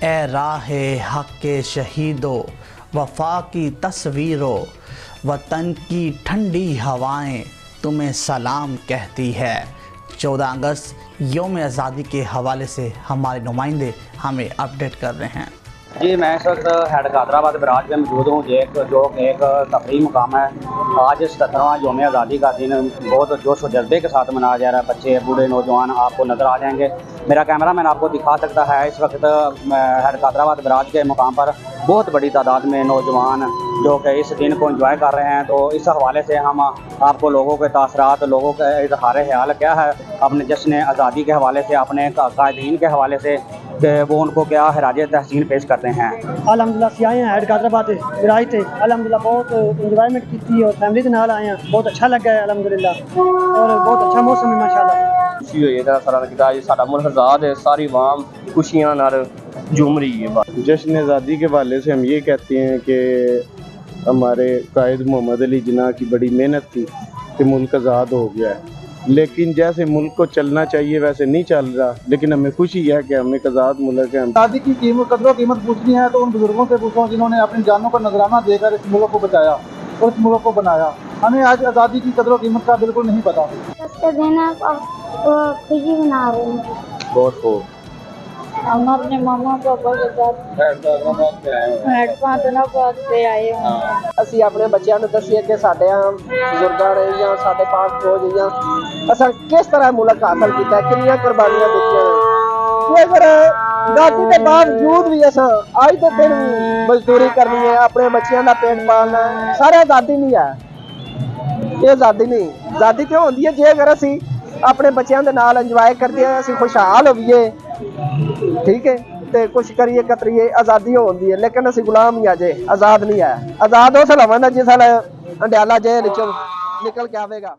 ए राहे हक के शहीदों, वफा की तस्वीरों, वतन की ठंडी हवाएं तुम्हें सलाम कहती है। 14 अगस्त यौम आज़ादी के हवाले से हमारे नुमाइंदे हमें अपडेट कर रहे हैं। जी, मैं इस वक्त हैदराबाद बराज में मौजूद हूँ, जो एक तफरीही मुकाम है। आज 77वां यौम आज़ादी का दिन बहुत जोश व जज्बे के साथ मनाया जा रहा है। बच्चे, बूढ़े, नौजवान आपको नज़र आ जाएंगे। मेरा कैमरा मैन आपको दिखा सकता है। इस वक्त हैदराबाद बराज के मुकाम पर बहुत बड़ी तादाद में नौजवान जो कि इस दिन को एंजॉय कर रहे हैं। तो इस हवाले से हम आपको लोगों के तासरात, लोगों का इज़हार ख्याल क्या है अपने जश्न आज़ादी के हवाले से, अपने कायदीन के हवाले से, वो उनको क्या खराज तहसीन पेश करते हैं। अलहमदुलिल्लाह से आए हैं हैदराबाद बराज से। अलहमदुलिल्लाह बहुत इंजॉयमेंट की और फैमिली के नाल आए हैं। बहुत अच्छा लगा है अलहमदुलिल्लाह, और बहुत अच्छा मौसम है माशाल्लाह। खुशी हुई है सारा मुल्क आज़ाद है, सारी वाम खुशियां नाल झूम रही है। जश्न आज़ादी के हवाले से हम ये कहते हैं कि हमारे कायद मोहम्मद अली जिन्ना की बड़ी मेहनत थी कि मुल्क आज़ाद हो गया है, लेकिन जैसे मुल्क को चलना चाहिए वैसे नहीं चल रहा। लेकिन हमें खुशी है कि हम एक आज़ाद मुल्क है। आज़ादी की कदर कीमत पूछनी है तो उन बुजुर्गों से पूछो जिन्होंने अपनी जानों का नजराना देकर इस मुल्क को बचाया और इस मुल्क को बनाया। हमें आज आज़ादी की कदर कीमत का बिल्कुल नहीं पता। खुशी मना रहे हैं। बहुत खूब। हम अपने मामा पापा के साथ हैदराबाद से आए हैं। ਅਸੀਂ ਆਪਣੇ ਬੱਚਿਆਂ ਨੂੰ ਦੱਸੀਏ ਕਿ ਸਾਡੇ ਬਜ਼ੁਰਗਾਂ ਨੇ ਜਾਂ ਸਾਡੇ ਪਾਸ ਫੌਜ ਜਾਂ ਅਸਾਂ ਕਿਸ ਤਰ੍ਹਾਂ ਮੁਲਕ ਹਾਸਲ ਕੀਤਾ, ਕਿੰਨੀਆਂ ਕੁਰਬਾਨੀਆਂ ਦਿੱਤੀਆਂ ਨੇ। ਅਗਰ ਆਜ਼ਾਦੀ ਦੇ ਬਾਵਜੂਦ ਵੀ ਅਸਾਂ ਅੱਜ ਦੇ ਦਿਨ ਮਜ਼ਦੂਰੀ ਕਰਨੀ ਹੈ, ਆਪਣੇ ਬੱਚਿਆਂ ਦਾ ਪੇਟ ਪਾਲਣਾ ਹੈ, ਸਾਰੇ ਆਜ਼ਾਦੀ ਨਹੀਂ ਹੈ। ਇਹ ਆਜ਼ਾਦੀ ਨਹੀਂ, ਆਜ਼ਾਦੀ ਕਿਉਂ ਹੁੰਦੀ ਹੈ ਜੇ ਅਗਰ ਅਸੀਂ ਆਪਣੇ ਬੱਚਿਆਂ ਦੇ ਨਾਲ ਇੰਜੋਏ ਕਰਦੇ ਹਾਂ, ਅਸੀਂ ਖੁਸ਼ਹਾਲ ਹੋਈਏ, ठीक है, तो कुछ करिए कतरिए, आज़ादी होती है। लेकिन असं गुलाम ही अजे आज़ाद नहीं है। आज़ाद उस लवाना जिस अंडियाला जेल निकल के आवेगा।